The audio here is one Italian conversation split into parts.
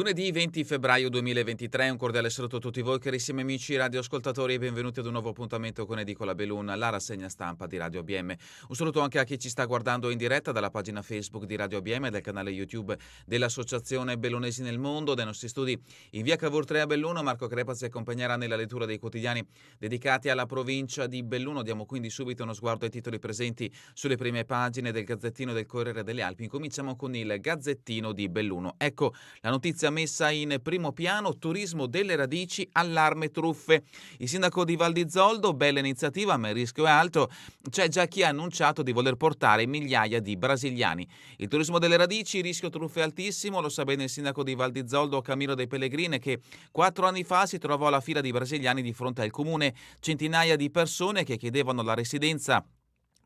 Lunedì 20 febbraio 2023, un cordiale saluto a tutti voi carissimi amici radioascoltatori e benvenuti ad un nuovo appuntamento con Edicola Belun, la rassegna stampa di Radio ABM. Un saluto anche a chi ci sta guardando in diretta dalla pagina Facebook di Radio ABM e del canale YouTube dell'Associazione Bellunesi nel Mondo. Dai nostri studi in via Cavour 3 a Belluno, Marco Crepa ci accompagnerà nella lettura dei quotidiani dedicati alla provincia di Belluno. Diamo quindi subito uno sguardo ai titoli presenti sulle prime pagine del Gazzettino del Corriere delle Alpi. Incominciamo con il Gazzettino di Belluno. Ecco la notizia messa in primo piano: turismo delle radici, allarme truffe. Il sindaco di Val di Zoldo: bella iniziativa ma il rischio è alto, c'è già chi ha annunciato di voler portare migliaia di brasiliani. Il turismo delle radici, rischio truffe altissimo, lo sa bene il sindaco di Val di Zoldo Camilo De Pellegrini, che 4 anni fa si trovò alla fila di brasiliani di fronte al comune, centinaia di persone che chiedevano la residenza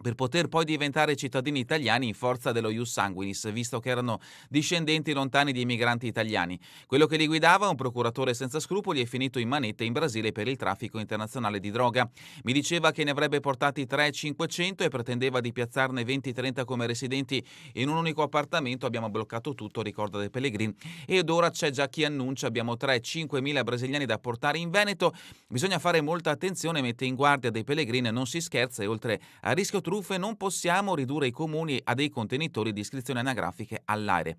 per poter poi diventare cittadini italiani in forza dello ius sanguinis, visto che erano discendenti lontani di migranti italiani. Quello che li guidava, un procuratore senza scrupoli, è finito in manette in Brasile per il traffico internazionale di droga. Mi diceva che ne avrebbe portati 300-500 e pretendeva di piazzarne 20-30 come residenti in un unico appartamento. Abbiamo bloccato tutto, ricorda De Pellegrini, ed ora c'è già chi annuncia abbiamo 3-5 mila brasiliani da portare in Veneto. Bisogna fare molta attenzione, mette in guardia De Pellegrini, non si scherza e oltre a rischio truffe non possiamo ridurre i comuni a dei contenitori di iscrizioni anagrafiche all'AIRE.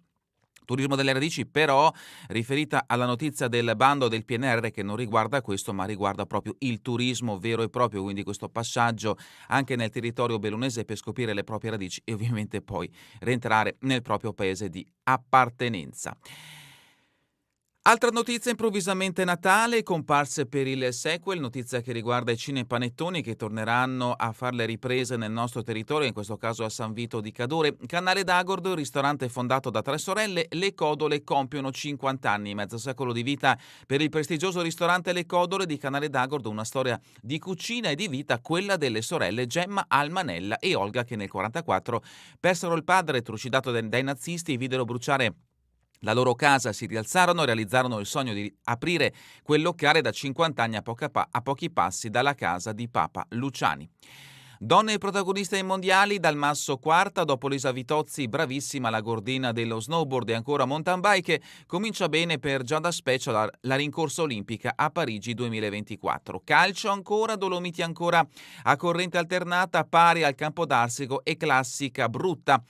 Turismo delle radici però riferita alla notizia del bando del PNRR, che non riguarda questo ma riguarda proprio il turismo vero e proprio, quindi questo passaggio anche nel territorio bellunese per scoprire le proprie radici e ovviamente poi rientrare nel proprio paese di appartenenza. Altra notizia: improvvisamente Natale, comparse per il sequel, notizia che riguarda i cinepanettoni che torneranno a fare le riprese nel nostro territorio, in questo caso a San Vito di Cadore. Canale d'Agordo, il ristorante fondato da 3 sorelle, Le Codole compiono 50 anni, mezzo secolo di vita per il prestigioso ristorante Le Codole di Canale d'Agordo, una storia di cucina e di vita, quella delle sorelle Gemma, Almanella e Olga, che nel 1944 persero il padre trucidato dai nazisti, videro bruciare la loro casa, si rialzarono e realizzarono il sogno di aprire quel locale da 50 anni a pochi passi dalla casa di Papa Luciani. Donne protagoniste ai mondiali, dal Masso quarta, dopo Lisa Vitozzi, bravissima la gordina dello snowboard e ancora mountain bike, comincia bene per Giada Special la rincorsa olimpica a Parigi 2024. Calcio ancora, Dolomiti ancora a corrente alternata, pari al Campo d'Arsego e classifica brutta.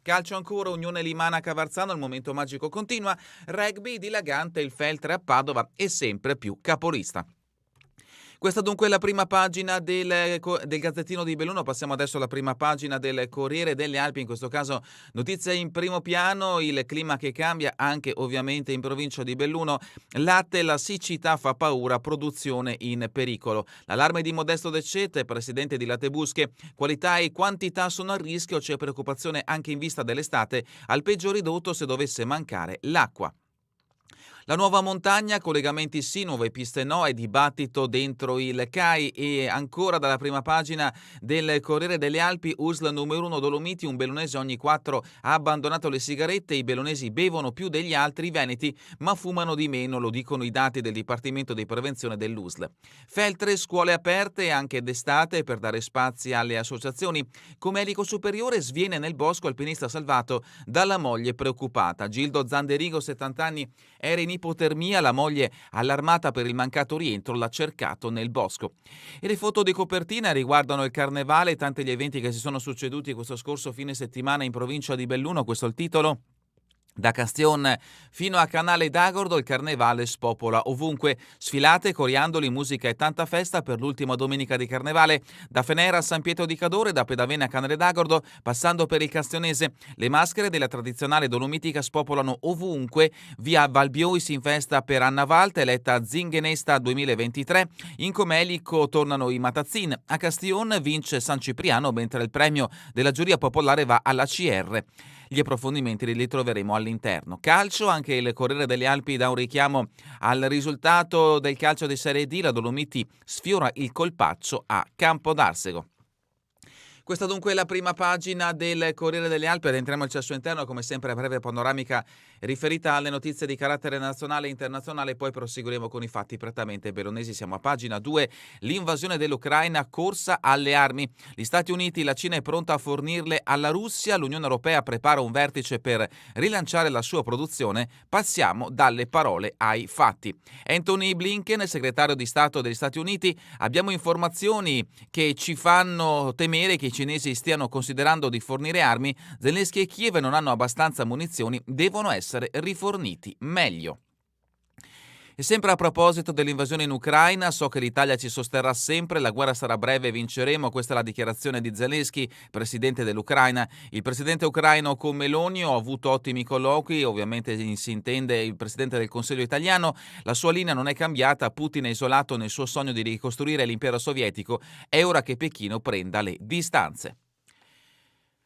Calcio ancora, Unione Limana Cavarzano, il momento magico continua. Rugby dilagante, il Feltre a Padova è sempre più capolista. Questa dunque è la prima pagina del Gazzettino di Belluno. Passiamo adesso alla prima pagina del Corriere delle Alpi, in questo caso notizia in primo piano, il clima che cambia anche ovviamente in provincia di Belluno. Latte, la siccità fa paura, produzione in pericolo. L'allarme di Modesto De Cette, presidente di Lattebusche: qualità e quantità sono a rischio, c'è preoccupazione anche in vista dell'estate, al peggio ridotto se dovesse mancare l'acqua. La nuova montagna, collegamenti sì, nuove piste no, e dibattito dentro il CAI. E ancora dalla prima pagina del Corriere delle Alpi, USL numero 1 Dolomiti, un bellunese ogni 4 ha abbandonato le sigarette, i bellunesi bevono più degli altri veneti ma fumano di meno, lo dicono i dati del Dipartimento di Prevenzione dell'USL. Feltre, scuole aperte anche d'estate per dare spazi alle associazioni. Come elico superiore sviene nel bosco alpinista salvato dalla moglie preoccupata. Gildo Zanderigo, 70 anni, era in ipotermia, la moglie allarmata per il mancato rientro l'ha cercato nel bosco. E le foto di copertina riguardano il carnevale e tanti gli eventi che si sono succeduti questo scorso fine settimana in provincia di Belluno. Questo è il titolo. Da Castion fino a Canale d'Agordo il carnevale spopola ovunque, sfilate, coriandoli, musica e tanta festa per l'ultima domenica di carnevale. Da Fenera a San Pietro di Cadore, da Pedavena a Canale d'Agordo, passando per il Castionese. Le maschere della tradizionale dolomitica spopolano ovunque. Via Valbioi si infesta per Anna Valta, eletta Zingenesta 2023. In Comelico tornano i Matazzin. A Castion vince San Cipriano, mentre il premio della giuria popolare va alla CR. Gli approfondimenti li troveremo all'interno. Calcio, anche il Corriere delle Alpi dà un richiamo al risultato del calcio di Serie D. La Dolomiti sfiora il colpaccio a Campo d'Arsego. Questa dunque è la prima pagina del Corriere delle Alpi. Entriamo al cesso interno, come sempre breve panoramica riferita alle notizie di carattere nazionale e internazionale, poi proseguiremo con i fatti prettamente bellunesi. Siamo a pagina 2, l'invasione dell'Ucraina, corsa alle armi. Gli Stati Uniti, la Cina è pronta a fornirle alla Russia, l'Unione Europea prepara un vertice per rilanciare la sua produzione. Passiamo dalle parole ai fatti. Anthony Blinken, segretario di Stato degli Stati Uniti, abbiamo informazioni che ci fanno temere che i cinesi stiano considerando di fornire armi. Zelensky e Kiev non hanno abbastanza munizioni, devono essere riforniti meglio. E sempre a proposito dell'invasione in Ucraina, so che l'Italia ci sosterrà sempre, la guerra sarà breve e vinceremo, questa è la dichiarazione di Zelensky, presidente dell'Ucraina. Il presidente ucraino con Meloni, ho avuto ottimi colloqui, ovviamente si intende il presidente del Consiglio italiano, la sua linea non è cambiata, Putin è isolato nel suo sogno di ricostruire l'impero sovietico, è ora che Pechino prenda le distanze.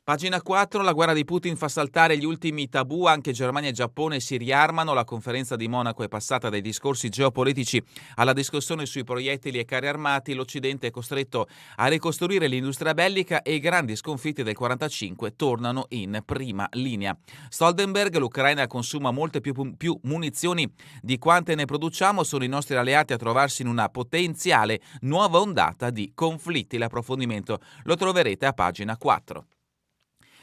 Pagina 4, la guerra di Putin fa saltare gli ultimi tabù, anche Germania e Giappone si riarmano, la conferenza di Monaco è passata dai discorsi geopolitici alla discussione sui proiettili e carri armati, l'Occidente è costretto a ricostruire l'industria bellica e i grandi sconfitti del 45 tornano in prima linea. Stoltenberg, l'Ucraina consuma molte più munizioni di quante ne produciamo, sono i nostri alleati a trovarsi in una potenziale nuova ondata di conflitti, l'approfondimento lo troverete a pagina 4.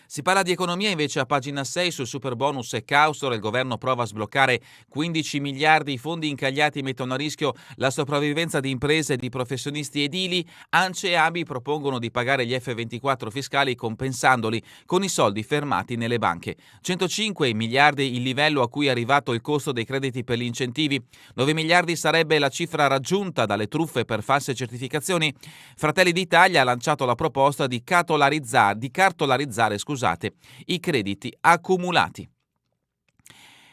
Si parla di economia invece a pagina 6 sul super bonus e Caustor, il governo prova a sbloccare 15 miliardi, i fondi incagliati mettono a rischio la sopravvivenza di imprese e di professionisti edili, ANCE e ABI propongono di pagare gli F24 fiscali compensandoli con i soldi fermati nelle banche. 105 miliardi il livello a cui è arrivato il costo dei crediti per gli incentivi, 9 miliardi sarebbe la cifra raggiunta dalle truffe per false certificazioni. Fratelli d'Italia ha lanciato la proposta di cartolarizzare i crediti accumulati.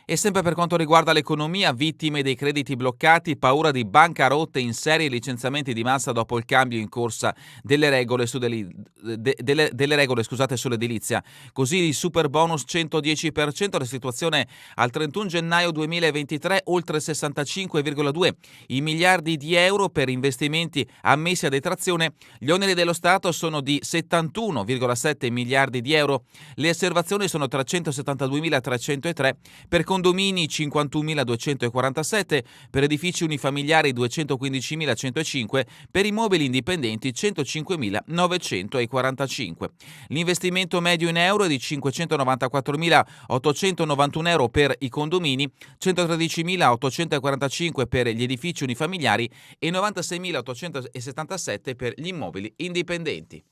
E sempre per quanto riguarda l'economia, vittime dei crediti bloccati, paura di bancarotte in serie e licenziamenti di massa dopo il cambio in corsa delle regole sull'edilizia. Così il super bonus 110%, la situazione al 31 gennaio 2023 oltre 65,2 i miliardi di euro per investimenti ammessi a detrazione. Gli oneri dello Stato sono di 71,7 miliardi di euro. Le osservazioni sono 372.303 per condomini 51.247, per edifici unifamiliari 215.105, per immobili indipendenti 105.945. L'investimento medio in euro è di 594.891 euro per i condomini, 113.845 per gli edifici unifamiliari e 96.877 per gli immobili indipendenti.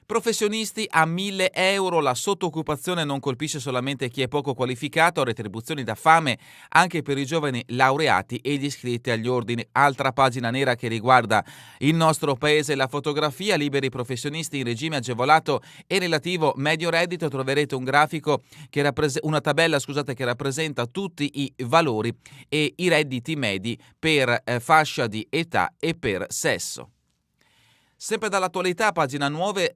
Professionisti a 1.000 euro, la sottooccupazione non colpisce solamente chi è poco qualificato, retribuzioni da fame anche per i giovani laureati e gli iscritti agli ordini. Altra pagina nera che riguarda il nostro paese, la fotografia, liberi professionisti in regime agevolato e relativo medio reddito, troverete un grafico una tabella che rappresenta tutti i valori e i redditi medi per fascia di età e per sesso. Sempre dall'attualità, pagina 9,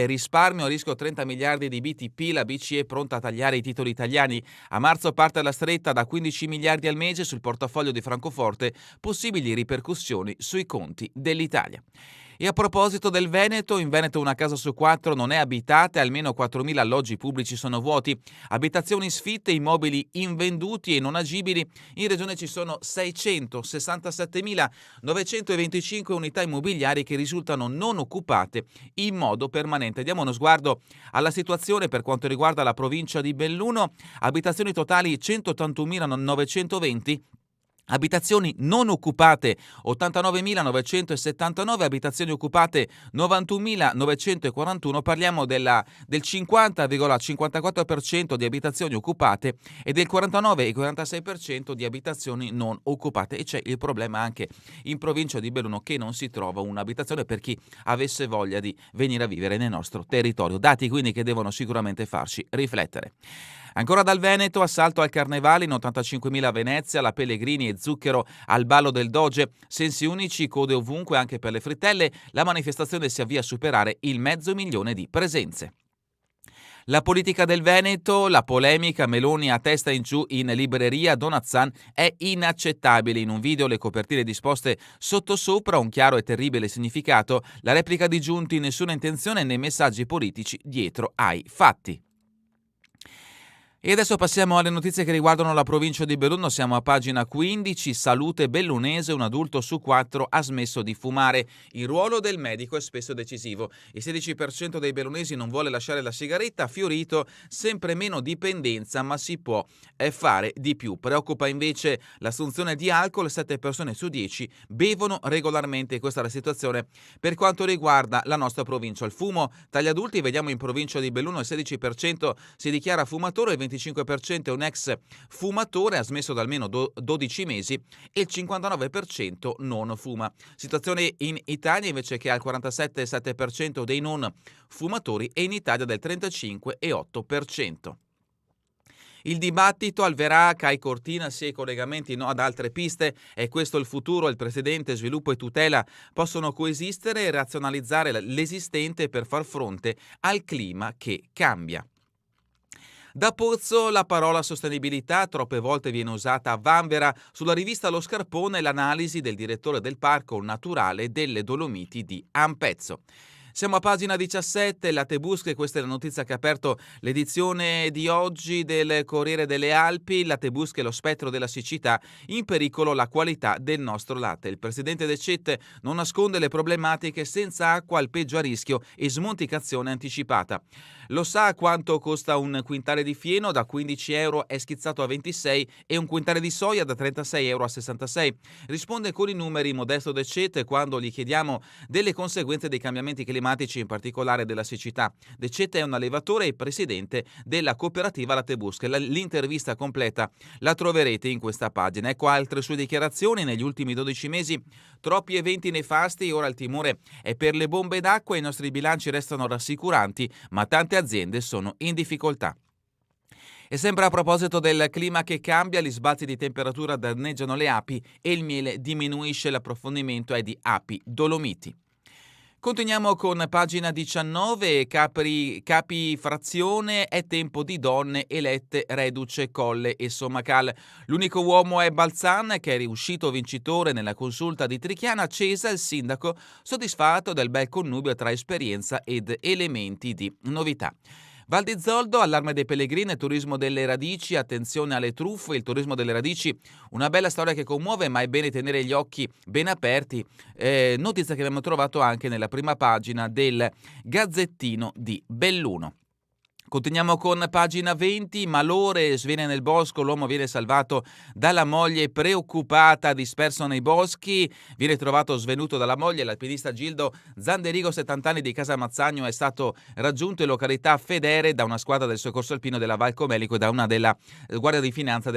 risparmio a rischio 30 miliardi di BTP, la BCE è pronta a tagliare i titoli italiani. A marzo parte la stretta da 15 miliardi al mese sul portafoglio di Francoforte, possibili ripercussioni sui conti dell'Italia. E a proposito del Veneto, in Veneto una casa su 4 non è abitata e almeno 4.000 alloggi pubblici sono vuoti. Abitazioni sfitte, immobili invenduti e non agibili. In regione ci sono 667.925 unità immobiliari che risultano non occupate in modo permanente. Diamo uno sguardo alla situazione per quanto riguarda la provincia di Belluno. Abitazioni totali 181.920. Abitazioni non occupate 89.979, abitazioni occupate 91.941, parliamo del 50,54% di abitazioni occupate e del 49,46% di abitazioni non occupate, e c'è il problema anche in provincia di Belluno che non si trova un'abitazione per chi avesse voglia di venire a vivere nel nostro territorio. Dati quindi che devono sicuramente farci riflettere. Ancora dal Veneto, assalto al Carnevale in 85.000 a Venezia, la Pellegrini e zucchero al ballo del Doge, sensi unici, code ovunque anche per le frittelle, la manifestazione si avvia a superare il 500.000 di presenze. La politica del Veneto, la polemica Meloni a testa in giù in libreria Donat-san è inaccettabile. In un video le copertine disposte sottosopra, un chiaro e terribile significato, la replica di Giunti, nessuna intenzione né messaggi politici dietro ai fatti. E adesso passiamo alle notizie che riguardano la provincia di Belluno. Siamo a pagina 15, salute bellunese, un adulto su 4 ha smesso di fumare. Il ruolo del medico è spesso decisivo. Il 16% dei bellunesi non vuole lasciare la sigaretta, fiorito sempre meno dipendenza, ma si può fare di più. Preoccupa invece l'assunzione di alcol, 7 persone su 10 bevono regolarmente. Questa è la situazione per quanto riguarda la nostra provincia. Il fumo tra gli adulti, vediamo in provincia di Belluno, il 16% si dichiara fumatore, il 25% è un ex fumatore, ha smesso da almeno 12 mesi e il 59% non fuma. Situazione in Italia invece che ha il 47,7% dei non fumatori e in Italia del 35,8%. Il dibattito al Veraca ai Cortina, sì ai collegamenti, no ad altre piste. È questo il futuro? Il presidente, sviluppo e tutela possono coesistere e razionalizzare l'esistente per far fronte al clima che cambia. Da Pozzo la parola sostenibilità troppe volte viene usata a vanvera. Sulla rivista Lo Scarpone l'analisi del direttore del Parco Naturale delle Dolomiti di Ampezzo. Siamo a pagina 17, Latte Busche, questa è la notizia che ha aperto l'edizione di oggi del Corriere delle Alpi. Latte Busche, lo spettro della siccità, in pericolo la qualità del nostro latte. Il presidente De Cette non nasconde le problematiche, senza acqua al peggio a rischio e smonticazione anticipata. Lo sa quanto costa un quintale di fieno? Da 15 euro è schizzato a 26 e un quintale di soia da 36 euro a 66. Risponde con i numeri Modesto De Cette quando gli chiediamo delle conseguenze dei cambiamenti climatici, in particolare della siccità. De Cette è un allevatore e presidente della cooperativa Latte Busche. L'intervista completa la troverete in questa pagina. Ecco altre sue dichiarazioni. Negli ultimi 12 mesi troppi eventi nefasti, ora il timore è per le bombe d'acqua, i nostri bilanci restano rassicuranti, ma tante aziende sono in difficoltà. E sempre a proposito del clima che cambia, gli sbalzi di temperatura danneggiano le api e il miele diminuisce, l'approfondimento è di Api Dolomiti. Continuiamo con pagina 19, capi frazione, è tempo di donne elette reduce Colle e Sommacal. L'unico uomo è Balzan, che è riuscito vincitore nella consulta di Trichiana accesa, il sindaco soddisfatto del bel connubio tra esperienza ed elementi di novità. Val di Zoldo, allarme dei pellegrini, turismo delle radici, attenzione alle truffe, il turismo delle radici, una bella storia che commuove, ma è bene tenere gli occhi ben aperti, notizia che abbiamo trovato anche nella prima pagina del Gazzettino di Belluno. Continuiamo con pagina 20, malore, sviene nel bosco, l'uomo viene salvato dalla moglie preoccupata, disperso nei boschi, viene trovato svenuto dalla moglie, l'alpinista Gildo Zanderigo, 70 anni, di Casamazzagno, è stato raggiunto in località Federe da una squadra del soccorso alpino della Val Comelico e da una della Guardia di Finanza,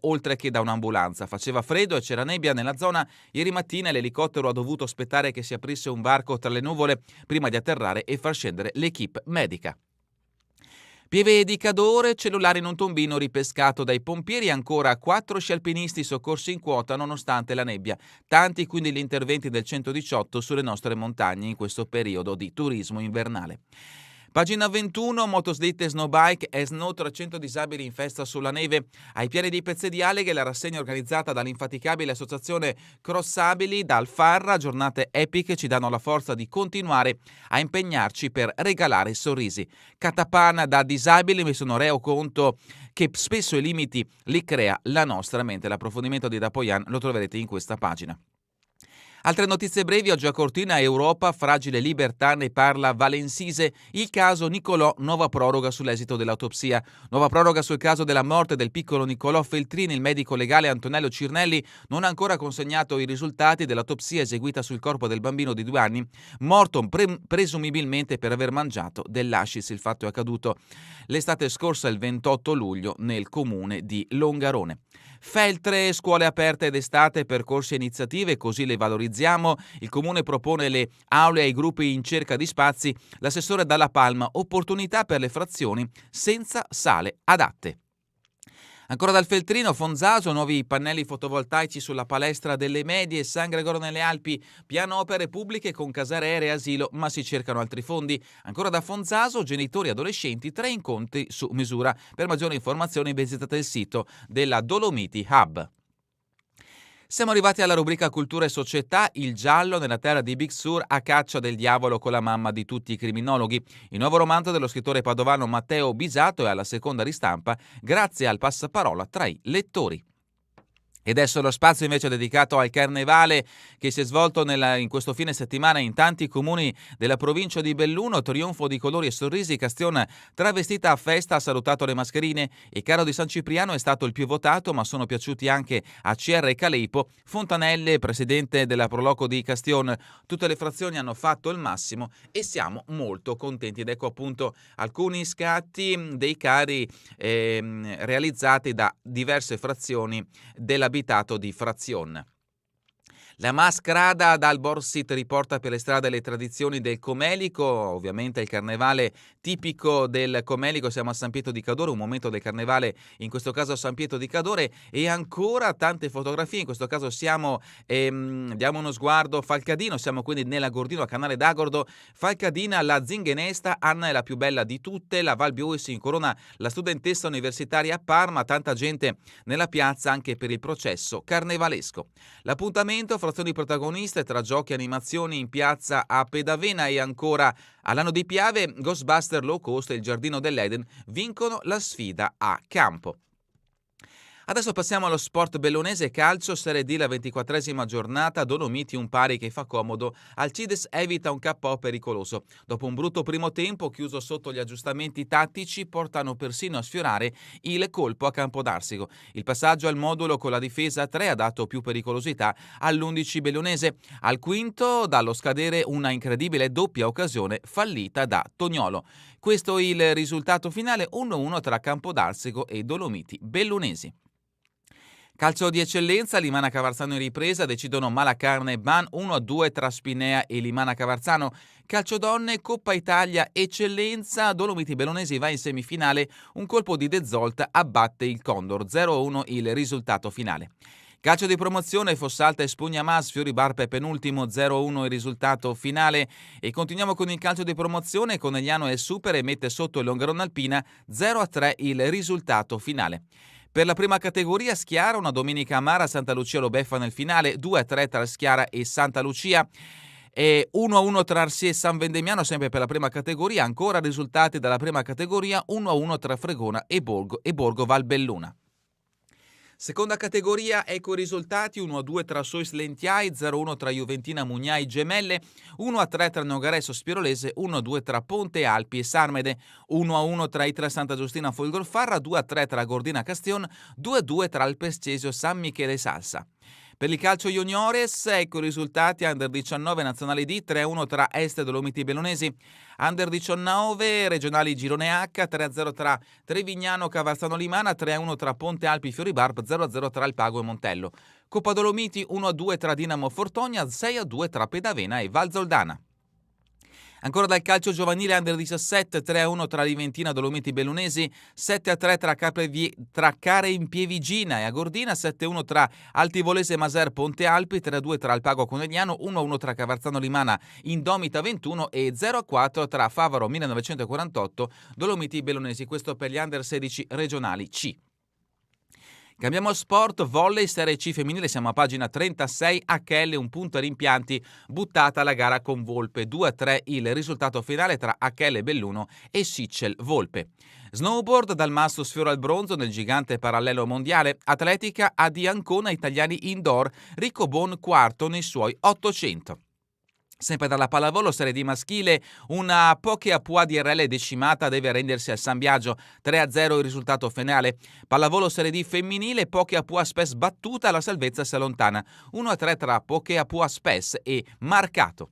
oltre che da un'ambulanza. Faceva freddo e c'era nebbia nella zona, ieri mattina l'elicottero ha dovuto aspettare che si aprisse un varco tra le nuvole prima di atterrare e far scendere l'equipe medica. Pieve di Cadore, cellulare in un tombino ripescato dai pompieri, ancora 4 sci alpinisti soccorsi in quota nonostante la nebbia. Tanti quindi gli interventi del 118 sulle nostre montagne in questo periodo di turismo invernale. Pagina 21, motoslitte e snowbike e snow, 300 disabili in festa sulla neve. Ai piedi dei pezzi di Alleghe, la rassegna organizzata dall'infaticabile associazione Crossabili da Alfarra, giornate epiche ci danno la forza di continuare a impegnarci per regalare sorrisi. Catapana da disabili, mi sono reo conto che spesso i limiti li crea la nostra mente. L'approfondimento di Dapoian lo troverete in questa pagina. Altre notizie brevi, oggi a Cortina, Europa, fragile libertà, ne parla Valensise, il caso Nicolò, nuova proroga sull'esito dell'autopsia. Nuova proroga sul caso della morte del piccolo Nicolò Feltrini, il medico legale Antonello Cirnelli non ha ancora consegnato i risultati dell'autopsia eseguita sul corpo del bambino di 2 anni, morto presumibilmente per aver mangiato dell'hashish. Il fatto è accaduto l'estate scorsa, il 28 luglio, nel comune di Longarone. Feltre, scuole aperte d'estate, percorsi e iniziative, così le valorizziamo. Il comune propone le aule ai gruppi in cerca di spazi. L'assessore Dalla Palma, opportunità per le frazioni senza sale adatte. Ancora dal Feltrino, Fonzaso, nuovi pannelli fotovoltaici sulla palestra delle medie, San Gregorio nelle Alpi, piano opere pubbliche con Casarere e asilo, ma si cercano altri fondi. Ancora da Fonzaso, genitori e adolescenti, 3 incontri su misura. Per maggiori informazioni visitate il sito della Dolomiti Hub. Siamo arrivati alla rubrica Cultura e Società, il giallo nella terra di Big Sur a caccia del diavolo con la mamma di tutti i criminologhi. Il nuovo romanzo dello scrittore padovano Matteo Bisato è alla seconda ristampa grazie al passaparola tra i lettori. E adesso lo spazio invece dedicato al Carnevale che si è svolto in questo fine settimana in tanti comuni della provincia di Belluno. Trionfo di colori e sorrisi, Castione travestita a festa ha salutato le mascherine e Caro di San Cipriano è stato il più votato, ma sono piaciuti anche a CR e Caleipo. Fontanelle, presidente della Proloco di Castione, tutte le frazioni hanno fatto il massimo e siamo molto contenti. Ed ecco appunto alcuni scatti dei cari realizzati da diverse frazioni dell'abitato di Frazione. La mascherada dal Borsit riporta per le strade le tradizioni del Comelico, ovviamente il carnevale tipico del Comelico. Siamo a San Pietro di Cadore, un momento del carnevale, in questo caso a San Pietro di Cadore, e ancora tante fotografie. In questo caso diamo uno sguardo a Falcadino, siamo quindi nella Gordino, a Canale d'Agordo. Falcadina, la zingenesta, Anna è la più bella di tutte, la Val Biois incorona la studentessa universitaria a Parma, tanta gente nella piazza anche per il processo carnevalesco. L'appuntamento, frazioni protagoniste tra giochi e animazioni in piazza a Pedavena, e ancora all'anno di Piave, Ghostbuster Low Cost e il Giardino dell'Eden vincono la sfida a campo. Adesso passiamo allo sport bellunese calcio, Serie D, la 24esima giornata, Dolomiti un pari che fa comodo, Alcides evita un KO pericoloso. Dopo un brutto primo tempo chiuso sotto gli aggiustamenti tattici, portano persino a sfiorare il colpo a Campodarsico. Il passaggio al modulo con la difesa a 3 ha dato più pericolosità all'11 bellunese. Al quinto, dallo scadere una incredibile doppia occasione fallita da Toniolo. Questo il risultato finale, 1-1 tra Campodarsico e Dolomiti bellunesi. Calcio di eccellenza, Limana Cavarzano in ripresa, decidono Malacarne e Ban, 1-2 tra Spinea e Limana Cavarzano. Calcio donne, Coppa Italia eccellenza, Dolomiti Bellunesi va in semifinale, un colpo di De Zolt abbatte il Condor, 0-1 il risultato finale. Calcio di promozione, Fossalta e Spugna Mas, Fiori Barpe penultimo, 0-1 il risultato finale. E continuiamo con il calcio di promozione, Conegliano è super e mette sotto il Longarone Alpina, 0-3 il risultato finale. Per la prima categoria, Schiara, una domenica amara, Santa Lucia lo beffa nel finale, 2-3 tra Schiara e Santa Lucia. E 1-1 tra Arsi e San Vendemiano, sempre per la prima categoria. Ancora risultati dalla prima categoria, 1-1 tra Fregona e Borgo Valbelluna. Seconda categoria, ecco i risultati: 1-2 tra Sois Lentiai, 0-1 tra Juventina Mugnai Gemelle, 1-3 tra Nogaresso Spirolese, 1-2 tra Ponte Alpi e Sarmede, 1-1 tra Itra Santa Giustina Folgorfarra, 2-3 tra Gordina Castion, 2-2 tra Alpestesio San Michele Salsa. Per il calcio juniores, ecco i risultati: Under 19 Nazionale D, 3-1 tra Est e Dolomiti Bellunesi, Under 19 Regionali Girone H, 3-0 tra Trevignano Cavarzano Limana, 3-1 tra Ponte Alpi Fiori Barb, 0-0 tra Alpago e Montello. Coppa Dolomiti, 1-2 tra Dinamo Fortonia, 6-2 tra Pedavena e Valzoldana. Ancora dal calcio giovanile, Under 17, 3-1 tra Liventina Dolomiti Bellunesi, 7-3 tra Care Impievigina e Agordina, 7-1 tra Altivolese Maser Ponte Alpi, 3-2 tra Alpago Conegliano, 1-1 tra Cavarzano Limana Indomita 21 e 0-4 tra Favaro 1948 Dolomiti Bellunesi. Questo per gli Under 16 regionali C. Cambiamo sport, volley, Serie C femminile, siamo a pagina 36, HL un punto ai rimpianti, buttata la gara con Volpe, 2-3 il risultato finale tra HL Belluno e Siccel Volpe. Snowboard, dal mastro sfiora al bronzo nel gigante parallelo mondiale, atletica AD Ancona italiani indoor, Riccobon quarto nei suoi 800. Sempre dalla pallavolo, Serie D maschile, una Poche Apua DRL decimata deve rendersi al San Biagio, 3-0 il risultato finale. Pallavolo Serie D femminile, Poche Apua Spes battuta, la salvezza si allontana, 1-3 tra Poche Apua Spes e Marcato.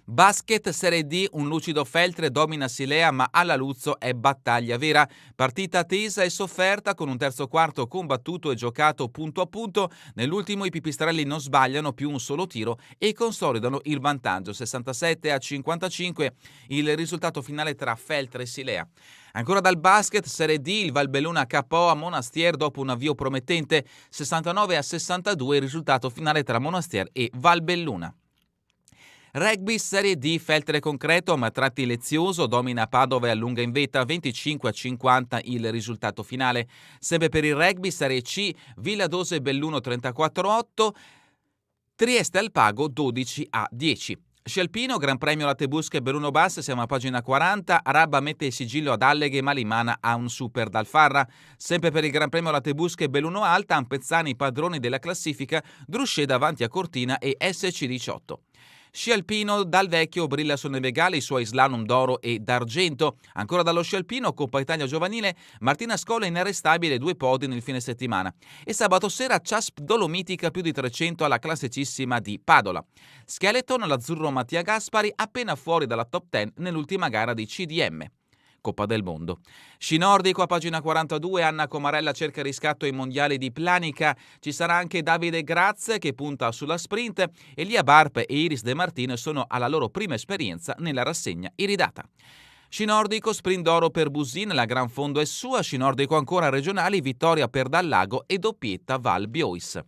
Basket Serie D, un lucido Feltre domina Silea, ma alla Luzzo è battaglia vera. Partita tesa e sofferta, con un terzo quarto combattuto e giocato punto a punto. Nell'ultimo i pipistrelli non sbagliano più un solo tiro e consolidano il vantaggio 67-55, il risultato finale tra Feltre e Silea. Ancora dal basket Serie D, il Valbelluna KO a Monastir dopo un avvio promettente 69-62, il risultato finale tra Monastir e Valbelluna. Rugby Serie D, Feltre concreto ma a tratti lezioso, domina Padova e allunga in vetta 25-50 il risultato finale. Sempre per il rugby Serie C, Villadose Belluno 34-8, Trieste Alpago 12-10. Sci alpino, Gran Premio Latebusche e Belluno Bas, siamo a pagina 40, Araba mette il sigillo ad Alleghe e Malimana a un super dal Farra. Sempre per il Gran Premio Latebusche e Belluno Alta, Ampezzani padroni della classifica, Drusce davanti a Cortina e SC18. Sci alpino, Dal Vecchio brilla su Nevegali i suoi slalom d'oro e d'argento. Ancora dallo sci alpino, Coppa Italia giovanile, Martina Scola inarrestabile, 2 podi nel fine settimana. E sabato sera CIASP Dolomitica più di 300 alla classicissima di Padola. Skeleton, l'azzurro Mattia Gaspari appena fuori dalla top 10 nell'ultima gara di CDM. Coppa del Mondo. Sci nordico a pagina 42, Anna Comarella cerca riscatto ai mondiali di Planica, ci sarà anche Davide Graz che punta sulla sprint, Elia Barp e Iris De Martino sono alla loro prima esperienza nella rassegna iridata. Sci nordico, sprint d'oro per Busin, la Gran Fondo è sua, sci nordico ancora regionali, vittoria per Dallago e doppietta Val Biois.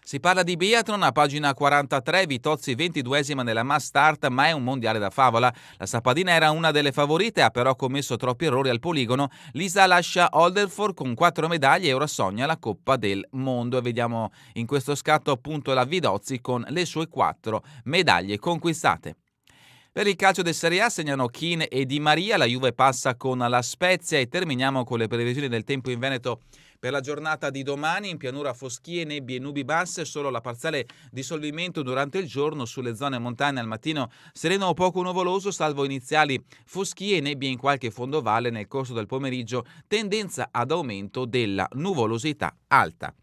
Si parla di biathlon a pagina 43, Vitozzi 22esima nella mass start, ma è un mondiale da favola. La sappadina era una delle favorite, ha però commesso troppi errori al poligono. Lisa lascia Olderford con 4 medaglie e ora sogna la Coppa del Mondo. E vediamo in questo scatto appunto la Vidozzi con le sue 4 medaglie conquistate. Per il calcio del Serie A segnano Keane e Di Maria, la Juve passa con la Spezia e terminiamo con le previsioni del tempo in Veneto per la giornata di domani. In pianura foschie, nebbie e nubi basse, solo la parziale dissolvimento durante il giorno, sulle zone montane al mattino sereno o poco nuvoloso, salvo iniziali foschie e nebbie in qualche fondovalle nel corso del pomeriggio, tendenza ad aumento della nuvolosità alta.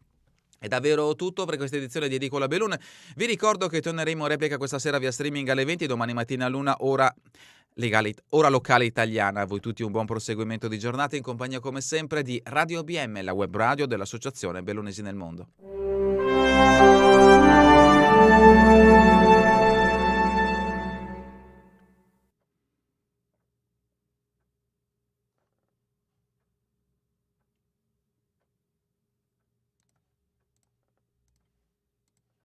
È davvero tutto per questa edizione di Edicola Belun. Vi ricordo che torneremo in replica questa sera via streaming alle 20, domani mattina all'1 ora locale italiana. A voi tutti un buon proseguimento di giornata in compagnia come sempre di Radio BM, la web radio dell'Associazione Bellunesi nel Mondo.